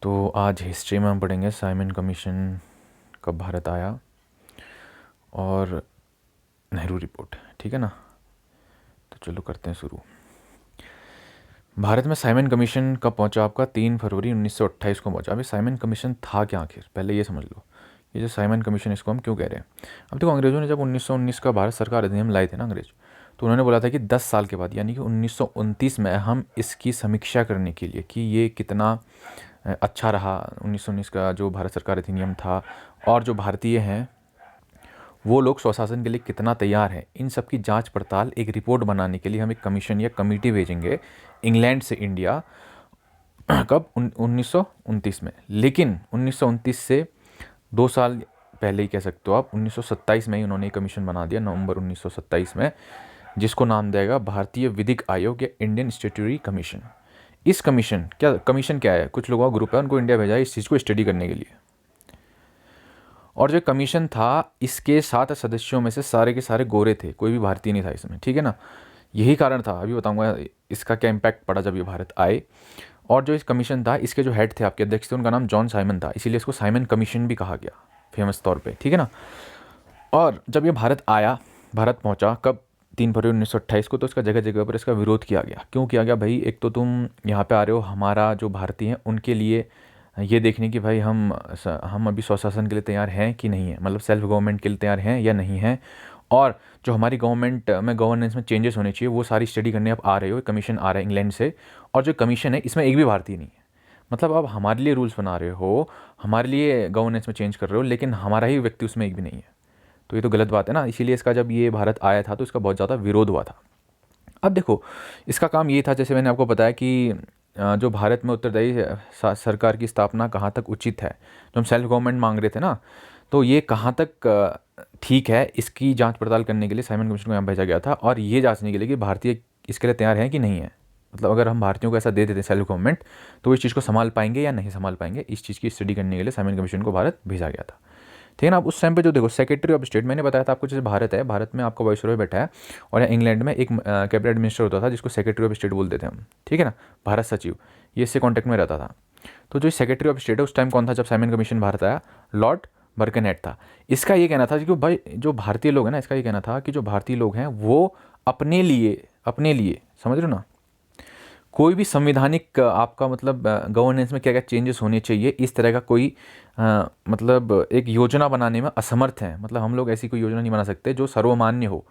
तो आज हिस्ट्री में हम पढ़ेंगे साइमन कमीशन कब भारत आया और नेहरू रिपोर्ट। ठीक है ना। तो चलो करते हैं शुरू। भारत में साइमन कमीशन कब पहुंचा? आपका 3 फरवरी 1928 को पहुंचा। अभी साइमन कमीशन था क्या आखिर, पहले ये समझ लो। ये जो साइमन कमीशन, इसको हम क्यों कह रहे हैं? अब देखो, अंग्रेज़ों ने जब 1919 का भारत सरकार अधिनियम लाए थे ना अंग्रेज, तो उन्होंने बोला था कि 10 साल के बाद यानी कि 1929 में हम इसकी समीक्षा करने के लिए कि ये कितना अच्छा रहा 1919 का जो भारत सरकार अधिनियम था, और जो भारतीय हैं वो लोग स्वशासन के लिए कितना तैयार हैं, इन सब की जांच पड़ताल एक रिपोर्ट बनाने के लिए हम एक कमीशन या कमेटी भेजेंगे इंग्लैंड से इंडिया। कब? 1929 में। लेकिन 1929 से 2 साल पहले ही कह सकते हो आप, 1927 में ही उन्होंने एक कमीशन बना दिया, नवंबर 1927 में, जिसको नाम देगा भारतीय विधिक आयोग या इंडियन स्टैट्यूटरी कमीशन। इस कमीशन क्या है? कुछ लोगों का ग्रुप है, उनको इंडिया भेजा है इस चीज़ को स्टडी करने के लिए। और जो कमीशन था, इसके 7 सदस्यों में से सारे के सारे गोरे थे, कोई भी भारतीय नहीं था इसमें। ठीक है ना। यही कारण था, अभी बताऊंगा इसका क्या इम्पैक्ट पड़ा जब ये भारत आए। और जो इस कमीशन था, इसके जो हेड थे, आपके अध्यक्ष थे, उनका नाम जॉन साइमन था, इसीलिए इसको साइमन कमीशन भी कहा गया फेमस तौर पे। ठीक है ना। और जब ये भारत आया, भारत पहुंचा कब? 3 फरवरी 1928 को। तो इसका जगह जगह पर इसका विरोध किया गया। क्यों किया गया भाई? एक तो तुम यहाँ पे आ रहे हो, हमारा जो भारतीय हैं उनके लिए ये देखने की भाई हम अभी स्वशासन के लिए तैयार हैं कि नहीं है, मतलब सेल्फ गवर्नमेंट के लिए तैयार हैं या नहीं हैं। और जो हमारी गवर्नमेंट में गवर्नेंस में चेंजेस होने चाहिए, वो सारी स्टडी करने आप आ रहे हो। कमीशन आ रहा है इंग्लैंड से, और जो कमीशन है इसमें एक भी भारतीय नहीं है। मतलब आप हमारे लिए रूल्स बना रहे हो, हमारे लिए गवर्नेंस में चेंज कर रहे हो, लेकिन हमारा ही व्यक्ति उसमें एक भी नहीं है। तो ये तो गलत बात है ना। इसीलिए इसका जब ये भारत आया था तो इसका बहुत ज़्यादा विरोध हुआ था। अब देखो, इसका काम ये था, जैसे मैंने आपको बताया कि जो भारत में उत्तरदायी सरकार की स्थापना कहाँ तक उचित है, जो हम सेल्फ गवर्नमेंट मांग रहे थे ना, तो ये कहाँ तक ठीक है, इसकी जांच पड़ताल करने के लिए साइमन कमीशन को यहाँ भेजा गया था। और ये जांचने के लिए कि भारतीय इसके लिए तैयार हैं कि नहीं है। मतलब अगर हम भारतीयों को ऐसा दे देते सेल्फ गवर्नमेंट, तो वो इस चीज़ को संभाल पाएंगे या नहीं संभाल पाएंगे, इस चीज़ की स्टडी करने के लिए साइमन कमीशन को भारत भेजा गया था। ठीक है ना। अब उस टाइम पे जो देखो, सेक्रेटरी ऑफ स्टेट, मैंने बताया था आपको, जैसे भारत है, भारत में आपका वाइसरॉय बैठा है, और यहाँ इंग्लैंड में एक कैबिनेट मिनिस्टर होता था जिसको सेक्रेटरी ऑफ स्टेट बोलते थे हम। ठीक है ना। भारत सचिव, ये इससे कॉन्टेक्ट में रहता था। तो जो सेक्रेटरी ऑफ स्टेट है उस टाइम कौन था जब साइमन कमीशन भारत आया? लॉर्ड बर्कनहेट था। इसका ये कहना था कि भाई जो भारतीय लोग हैं ना, इसका ये कहना था कि जो भारतीय लोग हैं वो अपने लिए समझ रहे हो ना, कोई भी संवैधानिक आपका मतलब गवर्नेंस में क्या क्या चेंजेस होने चाहिए, इस तरह का कोई मतलब एक योजना बनाने में असमर्थ हैं। मतलब हम लोग ऐसी कोई योजना नहीं बना सकते जो सर्वमान्य हो।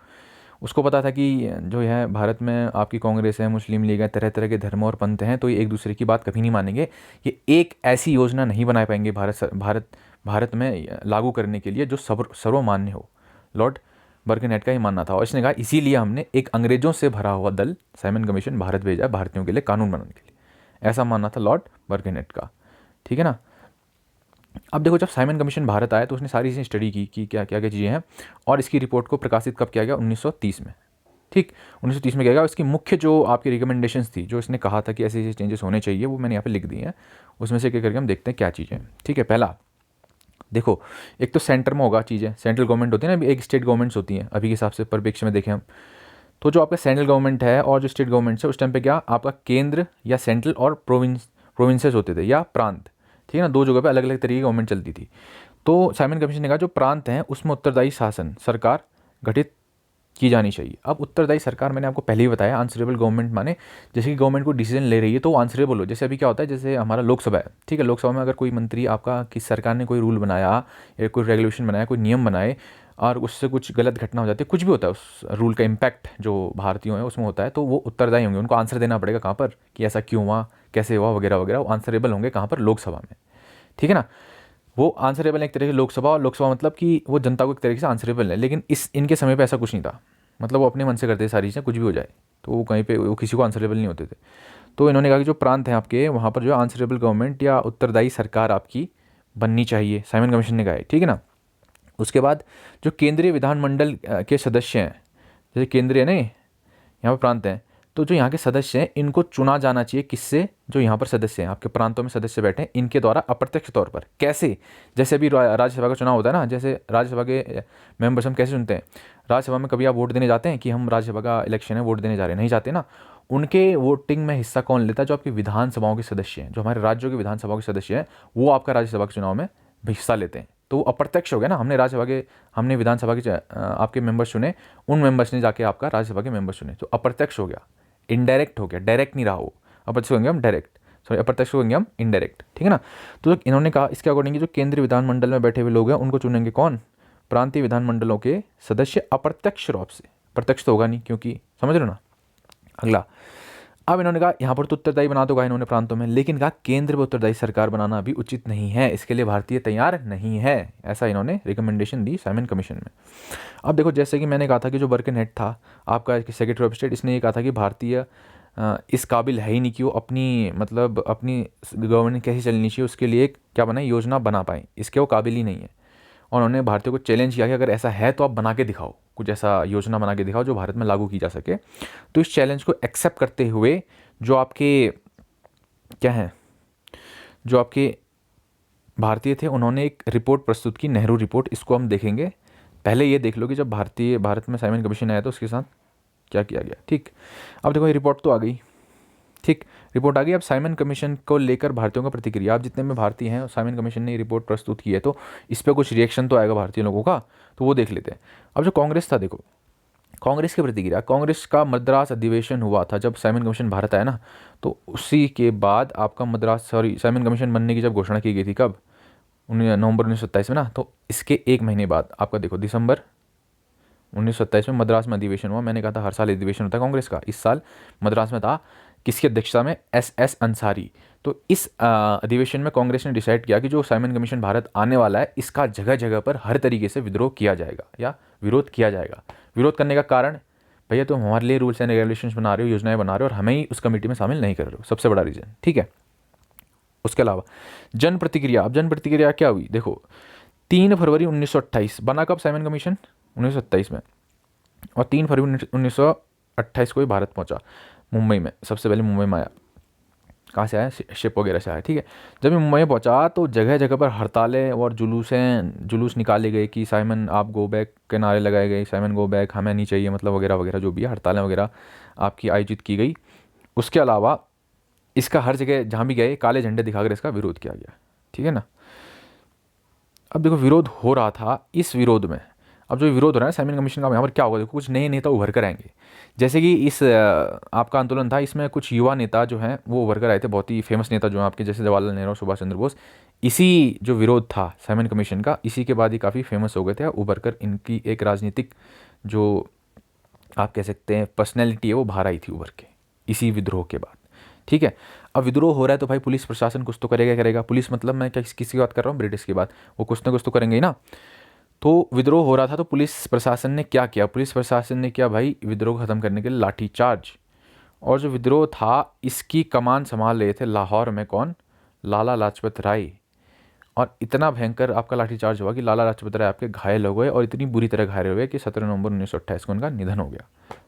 उसको पता था कि जो है भारत में आपकी कांग्रेस है, मुस्लिम लीग है, तरह तरह के धर्म और पंथ हैं, तो ये एक दूसरे की बात कभी नहीं मानेंगे। ये एक ऐसी योजना नहीं बना पाएंगे भारत में लागू करने के लिए जो सर्वमान्य हो। लॉर्ड बर्कनहेट का ही मानना था, और इसने कहा इसीलिए हमने एक अंग्रेजों से भरा हुआ दल साइमन कमीशन भारत भेजा है भारतीयों के लिए कानून बनाने के लिए। ऐसा मानना था लॉर्ड बर्कनहेट का। ठीक है ना। अब देखो, जब साइमन कमीशन भारत आया तो उसने सारी चीज़ें स्टडी की कि क्या क्या क्या चीज़ें हैं, और इसकी रिपोर्ट को प्रकाशित कब किया गया? 1930 में। ठीक, 1930 में किया गया। इसकी मुख्य जो आपकी रिकमेंडेशंस थी, जो इसने कहा था कि ऐसे ऐसे चेंजेस होने चाहिए, वो मैंने यहाँ पे लिख दी हैं। उसमें से क्या करके हम देखते हैं क्या चीज़ें। ठीक है। पहला देखो, एक तो सेंटर में होगा चीज़ें, सेंट्रल गवर्नमेंट होती है ना, अभी एक स्टेट गवर्नमेंट्स होती हैं अभी के हिसाब से परिप्रेक्ष्य में देखें हम। तो जो आपका सेंट्रल गवर्नमेंट है और जो स्टेट गवर्नमेंट्स है, उस टाइम पे क्या आपका केंद्र या सेंट्रल और प्रोविंसेस होते थे या प्रांत। ठीक है ना। दो जगह पे अलग अलग तरीके की गवर्नमेंट चलती थी। तो साइमन कमीशन ने कहा जो प्रांत हैं उसमें उत्तरदायी शासन सरकार गठित की जानी चाहिए। अब उत्तरदायी सरकार मैंने आपको पहले ही बताया, आंसरेबल गवर्नमेंट माने जैसे कि गवर्नमेंट को डिसीजन ले रही है तो वो आंसरेबल हो। जैसे अभी क्या होता है, जैसे हमारा लोकसभा है, ठीक है, लोकसभा में अगर कोई मंत्री आपका, किस सरकार ने कोई रूल बनाया या कोई रेगुलेशन बनाया, कोई नियम बनाए, और उससे कुछ गलत घटना हो जाती है, कुछ भी होता है, उस रूल का इम्पैक्ट जो भारतीयों है उसमें होता है, तो वो उत्तरदायी होंगे, उनको आंसर देना पड़ेगा कहाँ पर, कि ऐसा क्यों हुआ, कैसे हुआ, वगैरह वगैरह। वो आंसरेबल होंगे कहाँ पर? लोकसभा में। ठीक है ना। वो आंसरेबल एक तरह से लोकसभा, और लोकसभा मतलब कि वो जनता को एक तरीके से आंसरेबल है। लेकिन इनके समय पे ऐसा कुछ नहीं था। मतलब वो अपने मन से करते थे सारी चीज़ें, कुछ भी हो जाए, तो वो कहीं पे वो किसी को आंसरेबल नहीं होते थे। तो इन्होंने कहा कि जो प्रांत हैं आपके, वहाँ पर जो है आंसरेबल गवर्नमेंट या उत्तरदायी सरकार आपकी बननी चाहिए, साइमन कमीशन ने कहा है। ठीक है ना। उसके बाद जो केंद्रीय विधानमंडल के सदस्य हैं, जैसे केंद्रीय नहीं, यहाँ पर प्रांत हैं, तो जो यहाँ के सदस्य हैं इनको चुना जाना चाहिए। किससे? जो यहाँ पर सदस्य हैं, आपके प्रांतों में सदस्य बैठे हैं, इनके द्वारा अप्रत्यक्ष तौर पर। कैसे? जैसे अभी राज्यसभा का चुनाव होता है ना, जैसे राज्यसभा के मेंबर्स हम कैसे चुनते हैं? राज्यसभा में कभी आप वोट देने जाते हैं कि हम राज्यसभा का इलेक्शन है, वोट देने जा रहे हैं? नहीं जाते ना। उनके वोटिंग में हिस्सा कौन लेता है? जो आपकी विधानसभाओं के सदस्य हैं, जो हमारे राज्यों के विधानसभाओं के सदस्य हैं, वो आपका राज्यसभा के चुनाव में हिस्सा लेते हैं। तो वो अप्रत्यक्ष हो गया ना, हमने विधानसभा के आपके मेंबर्स चुने, उन मेंबर्स ने जाके आपका राज्यसभा के मेंबर्स चुने, तो अप्रत्यक्ष हो गया, इनडायरेक्ट हो गया, डायरेक्ट नहीं रहा वो। अप्रत्यक्ष होंगे हम डायरेक्ट, सॉरी अप्रत्यक्ष होंगे हम इनडायरेक्ट, ठीक है ना। तो इन्होंने कहा इसके अकॉर्डिंग जो केंद्रीय विधानमंडल में बैठे हुए लोग हैं उनको चुनेंगे कौन? प्रांतीय विधानमंडलों के सदस्य अप्रत्यक्ष रूप से। प्रत्यक्ष तो होगा नहीं, क्योंकि समझ रहे हो ना। अगला, अब इन्होंने कहा यहाँ पर तो उत्तरदायी बना तो कहा इन्होंने प्रांतों में, लेकिन कहा केंद्र में उत्तरदायी सरकार बनाना भी उचित नहीं है, इसके लिए भारतीय तैयार नहीं है, ऐसा इन्होंने रिकमेंडेशन दी साइमन कमीशन में। अब देखो, जैसे कि मैंने कहा था कि जो बर्कनहेड था आपका सेक्रेटरी ऑफ स्टेट, इसने ये कहा था कि भारतीय इस काबिल है ही नहीं कि वो अपनी गवर्नमेंट कैसी चलनी चाहिए उसके लिए क्या बनाए, योजना बना पाए, इसके वो काबिल ही नहीं है। और उन्होंने भारतीयों को चैलेंज किया कि अगर ऐसा है तो आप बना के दिखाओ, कुछ ऐसा योजना बना के दिखाओ जो भारत में लागू की जा सके। तो इस चैलेंज को एक्सेप्ट करते हुए जो आपके क्या हैं, जो आपके भारतीय थे, उन्होंने एक रिपोर्ट प्रस्तुत की, नेहरू रिपोर्ट। इसको हम देखेंगे। पहले ये देख लो कि जब भारत में साइमन कमीशन आया तो उसके साथ क्या किया गया। ठीक, अब देखो ये रिपोर्ट तो आ गई, ठीक, रिपोर्ट आ गई। अब साइमन कमीशन को लेकर भारतीयों का प्रतिक्रिया, आप जितने में भारतीय हैं, साइमन कमीशन ने रिपोर्ट प्रस्तुत की है तो इस पर कुछ रिएक्शन तो आएगा भारतीय लोगों का, तो वो देख लेते हैं। अब जो कांग्रेस था, देखो कांग्रेस की प्रतिक्रिया, कांग्रेस का मद्रास अधिवेशन हुआ था जब साइमन कमीशन भारत आया ना, तो उसी के बाद आपका साइमन कमीशन बनने की जब घोषणा की गई थी, कब? नवंबर 1927 में ना, तो इसके एक महीने बाद आपका देखो दिसंबर 1927 में मद्रास में अधिवेशन हुआ। मैंने कहा था हर साल अधिवेशन होता है कांग्रेस का, इस साल मद्रास में था, किसकी अध्यक्षता में? एस अंसारी। तो इस अधिवेशन में कांग्रेस ने डिसाइड किया कि जो साइमन कमीशन भारत आने वाला है इसका जगह जगह पर हर तरीके से विद्रोह किया जाएगा या विरोध किया जाएगा। विरोध करने का कारण, भैया तुम हमारे लिए रूल्स एंड रेगुलेशंस बना रहे हो, योजनाएं बना रहे हो और हमें ही उस कमेटी में शामिल नहीं कर रहे हो, सबसे बड़ा रीज़न, ठीक है। उसके अलावा जन प्रतिक्रिया, अब जन प्रतिक्रिया क्या हुई, देखो 3 फरवरी 1928 बना, कब साइमन कमीशन? 1927 में, और 3 फरवरी 1928 को ही भारत पहुंचा, मुंबई में, सबसे पहले मुंबई में आया। कहाँ से आया? शिप वगैरह से आया, ठीक है। जब ये मुंबई में पहुंचा तो जगह जगह पर हड़तालें और जुलूस निकाले गए कि साइमन आप गो बैक के नारे लगाए गए, साइमन गो बैक, हमें नहीं चाहिए, मतलब वगैरह वगैरह जो भी है, हड़तालें वगैरह आपकी आयोजित की गई। उसके अलावा इसका हर जगह जहाँ भी गए काले झंडे दिखाकर इसका विरोध किया गया, ठीक है ना। अब देखो विरोध हो रहा था, इस विरोध में अब जो विरोध हो रहा है साइमन कमीशन का, यहाँ पर क्या होगा, देखो कुछ नए नेता उभर कर आएंगे। जैसे कि इस आपका आंदोलन था, इसमें कुछ युवा नेता जो हैं वो उभर कर आए थे, बहुत ही फेमस नेता जो हैं आपके, जैसे जवाहरलाल नेहरू, सुभाष चंद्र बोस। इसी जो विरोध था साइमन कमीशन का, इसी के बाद ही काफ़ी फेमस हो गए थे उभर कर, इनकी एक राजनीतिक जो आप कह सकते हैं पर्सनैलिटी है वो बाहर आई थी उभर के इसी विद्रोह के बाद, ठीक है। अब विद्रोह हो रहा है तो भाई पुलिस प्रशासन कुछ तो करेगा। पुलिस मतलब मैं क्या किसी की बात कर रहा हूँ? ब्रिटिश की बात। वो कुछ ना कुछ तो करेंगे ही ना। तो विद्रोह हो रहा था तो पुलिस प्रशासन ने क्या किया? पुलिस प्रशासन ने किया भाई, विद्रोह को ख़त्म करने के लिए लाठीचार्ज। और जो विद्रोह था इसकी कमान संभाल रहे थे लाहौर में कौन? लाला लाजपत राय। और इतना भयंकर आपका लाठीचार्ज हुआ कि लाला लाजपत राय आपके घायल हो गए, और इतनी बुरी तरह घायल हो गए कि 17 नवंबर 1928 को उनका निधन हो गया।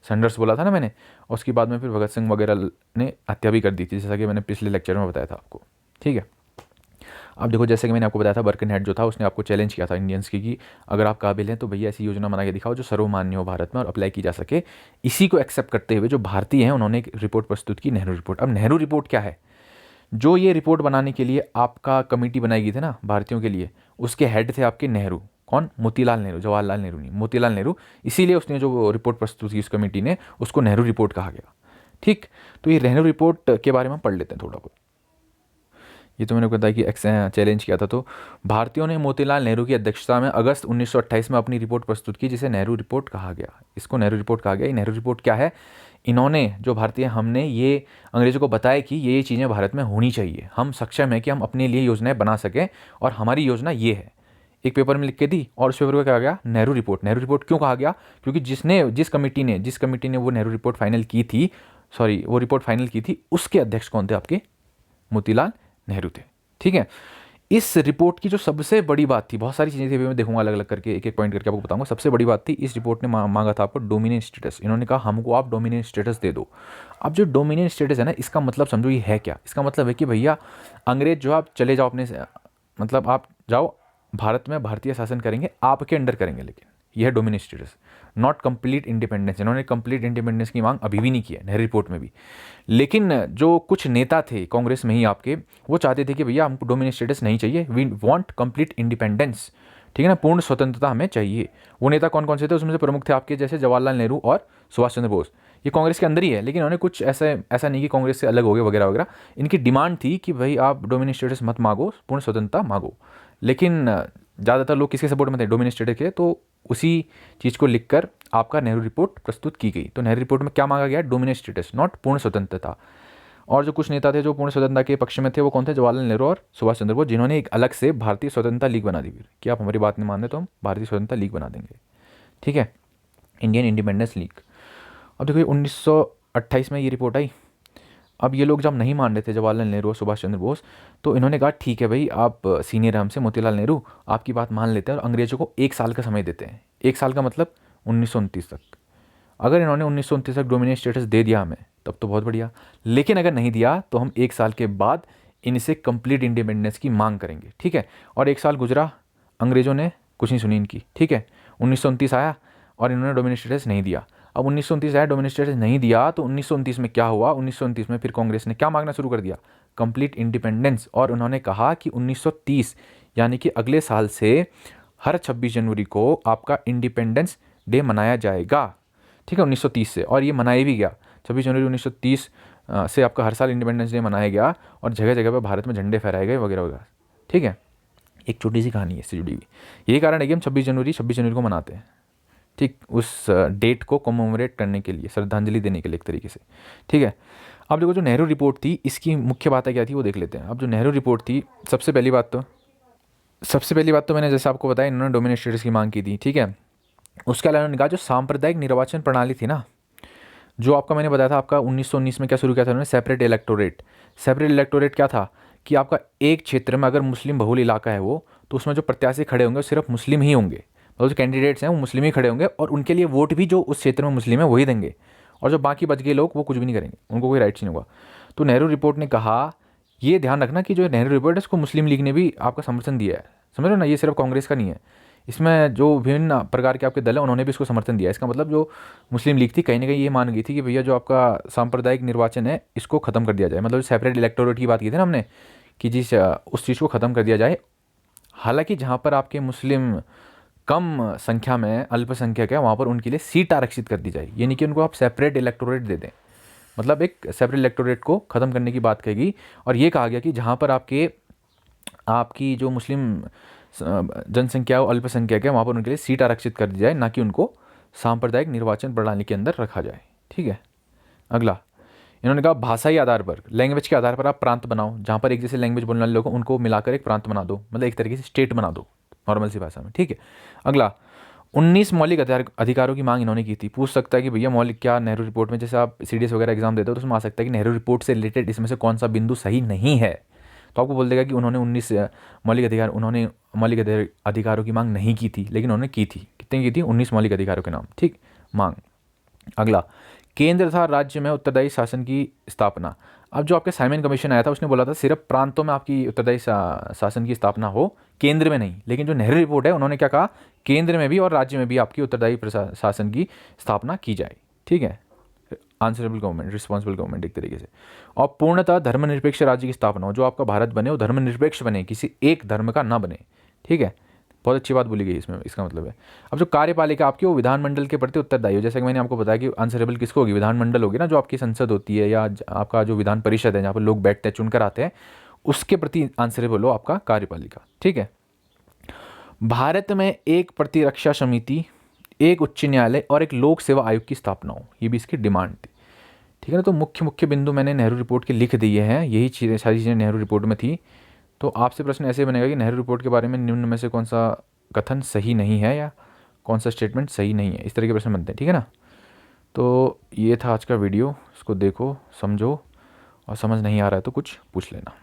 संघर्ष बोला था ना मैंने, और उसके बाद में फिर भगत सिंह वगैरह ने हत्या भी कर दी थी, जैसा कि मैंने पिछले लेक्चर में बताया था आपको, ठीक है। अब देखो जैसे कि मैंने आपको बताया था, बर्कनहेड जो था उसने आपको चैलेंज किया था इंडियंस की कि अगर आप काबिल हैं तो भैया ऐसी योजना बना के दिखाओ जो सर्वमान्य हो भारत में और अप्लाई की जा सके। इसी को एक्सेप्ट करते हुए जो भारतीय हैं उन्होंने एक रिपोर्ट प्रस्तुत की, नेहरू रिपोर्ट। अब नेहरू रिपोर्ट क्या है? जो ये रिपोर्ट बनाने के लिए आपका कमेटी बनाई गई थी ना भारतीयों के लिए, उसके हेड थे आपके नेहरू। कौन? मोतीलाल नेहरू, जवाहरलाल नेहरू नहीं, मोतीलाल नेहरू। इसीलिए उसने जो रिपोर्ट प्रस्तुत की उस कमेटी ने, उसको नेहरू रिपोर्ट कहा गया, ठीक। तो ये नेहरू रिपोर्ट के बारे में पढ़ लेते हैं थोड़ा बहुत। ये तो मैंने बताया कि चैलेंज किया था, तो भारतीयों ने मोतीलाल नेहरू की अध्यक्षता में अगस्त 1928 में अपनी रिपोर्ट प्रस्तुत की, जिसे नेहरू रिपोर्ट कहा गया। इसको नेहरू रिपोर्ट कहा गया। ये नेहरू रिपोर्ट क्या है? इन्होंने जो भारतीय, हमने ये अंग्रेज़ों को बताया कि ये चीज़ें भारत में होनी चाहिए, हम सक्षम हैं कि हम अपने लिए योजनाएं बना सकें, और हमारी योजना ये है। एक पेपर में लिख के दी, और उस पेपर को कहा गया नेहरू रिपोर्ट। नेहरू रिपोर्ट क्यों कहा गया? क्योंकि जिस कमेटी ने वो नेहरू रिपोर्ट फाइनल की थी, वो रिपोर्ट फाइनल की थी, उसके अध्यक्ष कौन थे? आपके मोतीलाल नेहरू थे, ठीक है। इस रिपोर्ट की जो सबसे बड़ी बात थी, बहुत सारी चीज़ें थी, मैं देखूंगा अलग अलग करके, एक एक पॉइंट करके आपको बताऊंगा। सबसे बड़ी बात थी, इस रिपोर्ट ने मांगा था आपको डोमिनेंट स्टेटस। इन्होंने कहा हमको आप डोमिनेंट स्टेटस दे दो। अब जो डोमिनेंट स्टेटस है ना, इसका मतलब समझो ये है क्या? इसका मतलब है कि भैया अंग्रेज जो आप चले जाओ अपने, मतलब आप जाओ भारत में, भारतीय शासन करेंगे, आपके अंडर करेंगे, लेकिन यह है dominate status, not complete independence. इन्होंने कंप्लीट इंडिपेंडेंस की मांग अभी भी नहीं की है नेहरू रिपोर्ट में भी। लेकिन जो कुछ नेता थे कांग्रेस में ही आपके, वो चाहते थे कि भैया हमको डोमिनेट स्टेटस नहीं चाहिए, वी वांट कंप्लीट इंडिपेंडेंस, ठीक है ना, पूर्ण स्वतंत्रता हमें चाहिए। वो नेता कौन कौन से थे, उसमें से प्रमुख थे आपके जैसे जवाहरलाल नेहरू और सुभाष चंद्र बोस। ये कांग्रेस के अंदर ही है, लेकिन उन्होंने कुछ ऐसा नहीं कि कांग्रेस से अलग हो गए वगैरह वगैरह। इनकी डिमांड थी कि भाई आप डोमिनेट स्टेटस मत मांगो, पूर्ण स्वतंत्रता मांगो। लेकिन ज़्यादातर लोग किसके सपोर्ट में थे, डोमिनेट स्टेटस के। तो उसी चीज़ को लिखकर आपका नेहरू रिपोर्ट प्रस्तुत की गई। तो नेहरू रिपोर्ट में क्या मांगा गया, डोमिनेट स्टेटस, नॉट पूर्ण स्वतंत्रता। और जो कुछ नेता थे जो पूर्ण स्वतंत्रता के पक्ष में थे, वो कौन थे, जवाहरलाल नेहरू और सुभाष चंद्र बोस, जिन्होंने एक अलग से भारतीय स्वतंत्रता लीग बना दी फिर कि आप हमारी बात नहीं मान रहे तो हम भारतीय स्वतंत्रता लीग बना देंगे, ठीक है, इंडियन इंडिपेंडेंस लीग। अब देखो 1928 में ये रिपोर्ट आई। अब ये लोग जब नहीं मान रहे थे, जवाहरलाल नेहरू और सुभाष चंद्र बोस, तो इन्होंने कहा ठीक है भाई, आप सीनियर हमसे, मोतीलाल नेहरू आपकी बात मान लेते हैं और अंग्रेजों को 1 साल का समय देते हैं। 1 साल का मतलब 1929 तक। अगर इन्होंने 1929 तक डोमिनेट स्टेटस दे दिया हमें, तब तो बहुत बढ़िया। लेकिन अगर नहीं दिया तो हम 1 साल के बाद इनसे कंप्लीट इंडिपेंडेंस की मांग करेंगे, ठीक है। और 1 साल गुजरा, अंग्रेज़ों ने कुछ नहीं सुनी इनकी, ठीक है। 1929 आया और इन्होंने डोमिनेट स्टेटस नहीं दिया। अब 1929 आया, डोमिनेट स्टेटस नहीं दिया, तो 1929 में क्या हुआ, 1929 में फिर कांग्रेस ने क्या मांगना शुरू कर दिया, कंप्लीट इंडिपेंडेंस। और उन्होंने कहा कि 1930 यानी कि अगले साल से हर 26 जनवरी को आपका इंडिपेंडेंस डे मनाया जाएगा, ठीक है, 1930 से। और ये मनाया भी गया, 26 जनवरी 1930 से आपका हर साल इंडिपेंडेंस डे मनाया गया और जगह जगह पर भारत में झंडे फहराए गए वगैरह वगैरह, ठीक है। एक छोटी सी कहानी है इससे जुड़ी हुई। यही कारण है कि हम 26 जनवरी को मनाते हैं, ठीक, उस डेट को कॉमेमोरेट करने के लिए, श्रद्धांजलि देने के लिए एक तरीके से, ठीक है। अब देखो जो नेहरू रिपोर्ट थी, इसकी मुख्य बातें क्या थी वो देख लेते हैं। अब जो नेहरू रिपोर्ट थी, सबसे पहली बात तो मैंने जैसे आपको बताया, इन्होंने डोमिनेट स्टेटस की मांग की थी, ठीक है। उसके अलावा उन्होंने कहा जो सांप्रदायिक निर्वाचन प्रणाली थी ना, जो आपका मैंने बताया था, आपका 1919 में क्या शुरू किया था उन्होंने, सेपरेट इलेक्टोरेट। सेपरेट इलेक्टोरेट क्या था कि आपका एक क्षेत्र में अगर मुस्लिम बहुल इलाका है वो, तो उसमें जो प्रत्याशी खड़े होंगे सिर्फ मुस्लिम ही होंगे, मतलब जो कैंडिडेट्स हैं वो मुस्लिम ही खड़े होंगे और उनके लिए वोट भी जो उस क्षेत्र में मुस्लिम है वही देंगे। और जो बाकी बच गए लोग वो कुछ भी नहीं करेंगे, उनको कोई राइट्स नहीं होगा। तो नेहरू रिपोर्ट ने कहा, ये ध्यान रखना कि जो नेहरू रिपोर्ट है इसको मुस्लिम लीग ने भी आपका समर्थन दिया है, समझ रहे हो ना, ये सिर्फ कांग्रेस का नहीं है, इसमें जो विभिन्न प्रकार के आपके दल हैं उन्होंने भी इसको समर्थन दिया। इसका मतलब जो मुस्लिम लीग थी कहीं ना कहीं ये मान गई थी कि भैया जो आपका सांप्रदायिक निर्वाचन है इसको ख़त्म कर दिया जाए, मतलब सेपरेट इलेक्टोरेट की बात की थी ना हमने कि जिस उस चीज़ को ख़त्म कर दिया जाए। हालांकि जहाँ पर आपके मुस्लिम कम संख्या में अल्पसंख्यक है वहाँ पर उनके लिए सीट आरक्षित कर दी जाए, ये नहीं कि उनको आप सेपरेट इलेक्टोरेट दे दें, मतलब एक सेपरेट इलेक्टोरेट को ख़त्म करने की बात कहेगी। और ये कहा गया कि जहाँ पर आपकी जो मुस्लिम जनसंख्या और अल्पसंख्यक है वहाँ पर उनके लिए सीट आरक्षित कर दी जाए, ना कि उनको सांप्रदायिक निर्वाचन प्रणाली के अंदर रखा जाए, ठीक है। अगला इन्होंने कहा भाषाई आधार पर, लैंग्वेज के आधार पर आप प्रांत बनाओ, जहाँ पर एक जैसे लैंग्वेज बोलने वाले लोग हैं उनको मिलाकर एक प्रांत बना दो, मतलब एक तरीके से स्टेट बना दो नॉर्मल सी भाषा में, ठीक है। अगला 19 मौलिक अधिकारों की मांग इन्होंने की थी। पूछ सकता है कि भैया मौलिक क्या नेहरू रिपोर्ट में, जैसे आप सीडीएस वगैरह एग्जाम देते हो तो उसमें आ सकता है कि नेहरू रिपोर्ट से रिलेटेड इसमें से कौन सा बिंदु सही नहीं है, तो आपको बोल देगा कि उन्होंने 19 मौलिक अधिकारों की मांग नहीं की थी, लेकिन उन्होंने की थी। कितने की थी, 19 मौलिक अधिकारों के नाम, ठीक, मांग। अगला केंद्र तथा राज्य में उत्तरदायी शासन की स्थापना। अब जो आपके साइमन कमीशन आया था उसने बोला था सिर्फ प्रांतों में आपकी उत्तरदायी शासन की स्थापना हो, केंद्र में नहीं। लेकिन जो नेहरू रिपोर्ट है उन्होंने क्या कहा, केंद्र में भी और राज्य में भी आपकी उत्तरदायी शासन की स्थापना की जाए, ठीक है, आंसरेबल गवर्नमेंट, रिस्पॉन्सिबल गवर्नमेंट एक तरीके से। और पूर्णतः धर्मनिरपेक्ष राज्य की स्थापना हो, जो आपका भारत बने वो धर्मनिरपेक्ष बने, किसी एक धर्म का ना बने, ठीक है। बहुत अच्छी बात बोली गई इसमें, इसका मतलब है। अब जो कार्यपालिका आपकी वो विधानमंडल के प्रति उत्तरदायी हो, जैसे कि मैंने आपको बताया कि आंसरेबल किसको होगी, विधानमंडल होगी ना, जो आपकी संसद होती है या आपका जो विधान परिषद है जहाँ पर लोग बैठते हैं चुनकर आते हैं, उसके प्रति आंसरेबल हो आपका कार्यपालिका, ठीक है। भारत में एक प्रतिरक्षा समिति, एक उच्च न्यायालय और एक लोक सेवा आयोग की स्थापना हो, ये भी इसकी डिमांड थी, ठीक है ना। तो मुख्य बिंदु मैंने नेहरू रिपोर्ट के लिख दिए हैं, यही चीज़ें सारी चीज़ें नेहरू रिपोर्ट में थी। तो आपसे प्रश्न ऐसे बनेगा कि नेहरू रिपोर्ट के बारे में निम्न में से कौन सा कथन सही नहीं है या कौन सा स्टेटमेंट सही नहीं है, इस तरह के प्रश्न बनते हैं, ठीक है ना। तो ये था आज का वीडियो, इसको देखो समझो और समझ नहीं आ रहा है तो कुछ पूछ लेना।